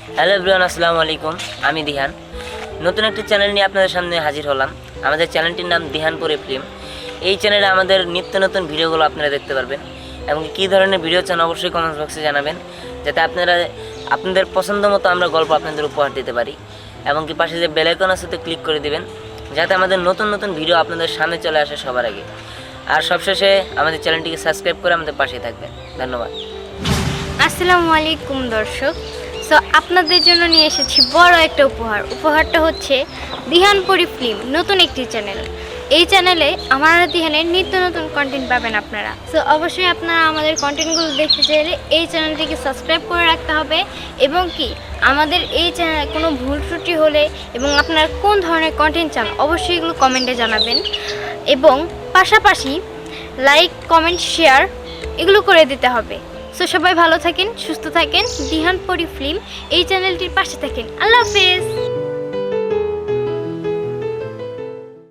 Hello everyone, আসসালামু আলাইকুম। আমি দিহান নতুন একটি চ্যানেল নিয়ে আপনাদের সামনে হাজির হলাম। আমাদের চ্যানেলটির নাম দিহানপুরে ফিল্ম। এই চ্যানেলে আমাদের নিত্য নতুন ভিডিওগুলো আপনারা দেখতে পারবেন এবং কী ধরনের ভিডিও চান অবশ্যই কমেন্ট বক্সে জানাবেন, যাতে আপনাদের পছন্দ মতো আমরা গল্প আপনাদের উপহার দিতে পারি। এবং কি পাশে যে বেল আইকন আছে তো ক্লিক করে দিবেন, যাতে আমাদের নতুন নতুন ভিডিও আপনাদের সামনে চলে আসে সবার আগে। আর সবশেষে আমাদের চ্যানেলটিকে সাবস্ক্রাইব করে আমাদের পাশে থাকবেন। ধন্যবাদ। আসসালামু আলাইকুম দর্শক। সো আপনাদের জন্য নিয়ে এসেছি বড় একটা উপহারটা হচ্ছে দিহানপুরি ফিল্ম, নতুন একটি চ্যানেল। এই চ্যানেলে আমার দিহানের নিত্য নতুন কন্টেন্ট পাবেন আপনারা। সো অবশ্যই আপনারা আমাদের কন্টেন্টগুলো দেখতে চাইলে এই চ্যানেলটিকে সাবস্ক্রাইব করে রাখতে হবে। এবং কি আমাদের এই চ্যানেলে কোনো ভুল ত্রুটি হলে এবং আপনারা কোন ধরনের কন্টেন্ট চান অবশ্যই এগুলো কমেন্টে জানাবেন। এবং পাশাপাশি লাইক, কমেন্ট, শেয়ার এগুলো করে দিতে হবে। সো সবাই ভালো থাকেন, সুস্থ থাকেন, দিহানপুরি ফিল্ম এই চ্যানেলটির পাশে থাকেন। আল্লাহ হাফেজ।